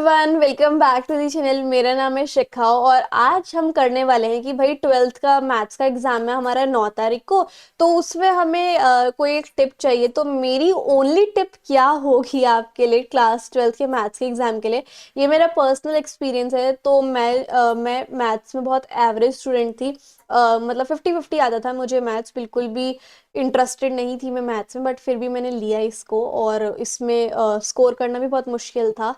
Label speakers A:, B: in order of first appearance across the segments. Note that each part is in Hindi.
A: Everyone, welcome back to the channel. मेरा नाम है शिखा और आज हम करने वाले हैं कि भाई ट्वेल्थ का मैथ्स का एग्जाम है हमारा 9 तारीख को। तो उसमें हमें कोई एक टिप चाहिए। तो मेरी ओनली टिप क्या होगी आपके लिए क्लास ट्वेल्थ के मैथ्स के एग्जाम के लिए, ये मेरा पर्सनल एक्सपीरियंस है। तो मैं मैथ्स में बहुत एवरेज स्टूडेंट थी। मतलब 50-50 आता था मुझे मैथ्स, बिल्कुल भी इंटरेस्टेड नहीं थी मैं मैथ्स में, बट फिर भी मैंने लिया इसको और इसमें स्कोर करना भी बहुत मुश्किल था।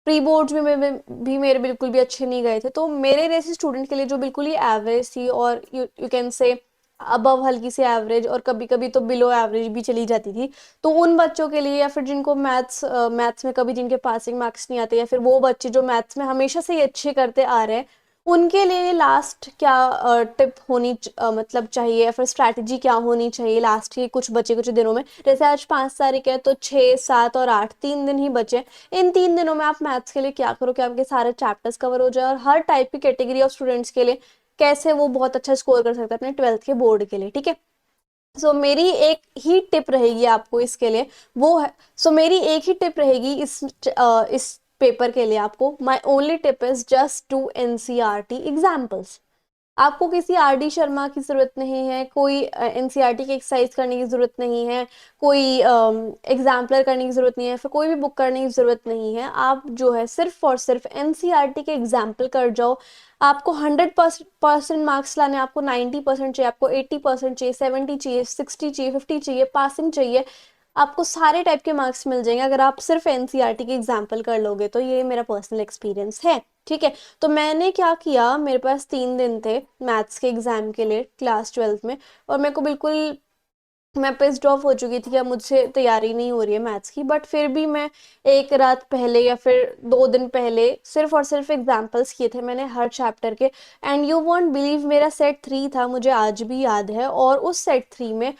A: प्री बोर्ड्स भी मेरे बिल्कुल भी अच्छे नहीं गए थे। तो मेरे जैसे स्टूडेंट के लिए जो बिल्कुल ही एवरेज थी और यू कैन से अबव हल्की सी एवरेज और कभी कभी तो बिलो एवरेज भी चली जाती थी, तो उन बच्चों के लिए या फिर जिनको मैथ्स में कभी जिनके पासिंग मार्क्स नहीं आते, या फिर वो बच्चे जो मैथ्स में हमेशा से ही अच्छे करते आ रहे हैं, उनके लिए लास्ट क्या टिप मतलब चाहिए, या फिर स्ट्रैटेजी क्या होनी चाहिए लास्ट के कुछ दिनों में। जैसे आज 5 तारीख है तो 6, 7 और 8 3 दिन ही बचे। इन 3 दिनों में आप मैथ्स के लिए क्या करो कि आपके सारे चैप्टर्स कवर हो जाए और हर टाइप की कैटेगरी ऑफ स्टूडेंट्स के लिए कैसे वो बहुत अच्छा स्कोर कर सकते हैं अपने ट्वेल्थ के बोर्ड के लिए। ठीक है। सो मेरी एक ही टिप रहेगी आपको इसके लिए, वो है सो मेरी एक ही टिप रहेगी इस पेपर के लिए आपको। My only tip is just do NCERT examples. आपको किसी आर डी शर्मा की जरूरत नहीं है, कोई एनसीईआरटी की एक्सरसाइज करने की जरूरत नहीं है, कोई एग्जाम्पलर करने की जरूरत नहीं है, फिर कोई भी बुक करने की जरूरत नहीं है। आप जो है सिर्फ और सिर्फ एनसीईआरटी के एग्जाम्पल कर जाओ। आपको 100% मार्क्स लाने, आपको 90% चाहिए, आपको 80% चाहिए, 70 चाहिए, 60 चाहिए, 50 चाहिए, पासिंग चाहिए, आपको सारे टाइप के मार्क्स मिल जाएंगे अगर आप सिर्फ एनसीईआरटी के एग्जाम्पल कर लोगे। तो ये मेरा पर्सनल एक्सपीरियंस है। ठीक है। तो मैंने क्या किया, मेरे पास 3 दिन थे मैथ्स के एग्जाम के लिए क्लास ट्वेल्थ में, और मेरे को बिल्कुल मैं पिस्ड ऑफ हो चुकी थी कि अब मुझसे तैयारी नहीं हो रही है मैथ्स की, बट फिर भी मैं एक रात पहले या फिर 2 दिन पहले सिर्फ और सिर्फ एग्जाम्पल्स किए थे मैंने हर चैप्टर के। एंड यू वॉन्ट बिलीव, मेरा सेट 3 था, मुझे आज भी याद है। और उस सेट 3 में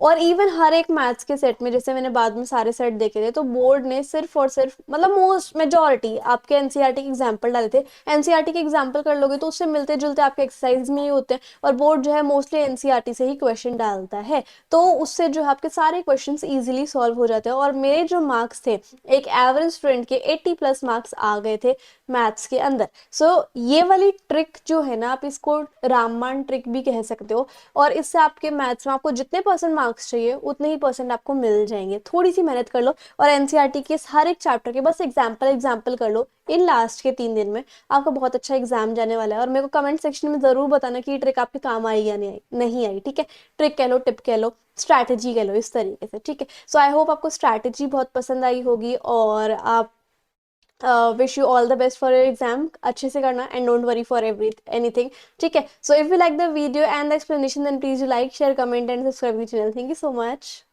A: और इवन हर एक मैथ्स के सेट में, जैसे मैंने बाद में सारे सेट देखे थे, तो बोर्ड ने सिर्फ और सिर्फ मतलब मोस्ट मेजोरिटी आपके एनसीईआरटी के एग्जाम्पल डाले थे। एनसीईआरटी के एग्जाम्पल कर लोगे तो उससे मिलते जुलते आपके एक्सरसाइज में ही होते हैं, और बोर्ड जो है मोस्टली एनसीईआरटी से ही क्वेश्चन डालता है। तो उससे जो है आपके सारे क्वेश्चन इजीली सॉल्व हो जाते हैं। और मेरे जो मार्क्स थे, एक एवरेज स्टूडेंट के 80+ मार्क्स आ गए थे मैथ्स के अंदर। ये वाली ट्रिक जो है ना, आप इसको रामबाण ट्रिक भी कह सकते हो। और इससे आपके मैथ्स में आपको जितने परसेंट मार्क्स चाहिए उतने ही परसेंट आपको मिल जाएंगे। थोड़ी सी मेहनत कर लो और एनसीईआरटी के हर एक चैप्टर के बस एग्जाम्पल एग्जाम्पल कर लो इन लास्ट के 3 दिन में। आपका बहुत अच्छा एग्जाम जाने वाला है, और मेरे को कमेंट सेक्शन में जरूर बताना कि ये ट्रिक आपके काम आई या नहीं आई। ठीक है। ट्रिक कह लो, टिप कह लो, स्ट्रैटेजी कह लो, इस तरीके से। ठीक है। सो आई होप आपको स्ट्रैटेजी बहुत पसंद आई होगी, और आप wish you all the best for your exam. अच्छे से करना and don't worry for anything. ठीक है। So if you like the video and the explanation, then please you like, share, comment and subscribe the channel. Thank you so much.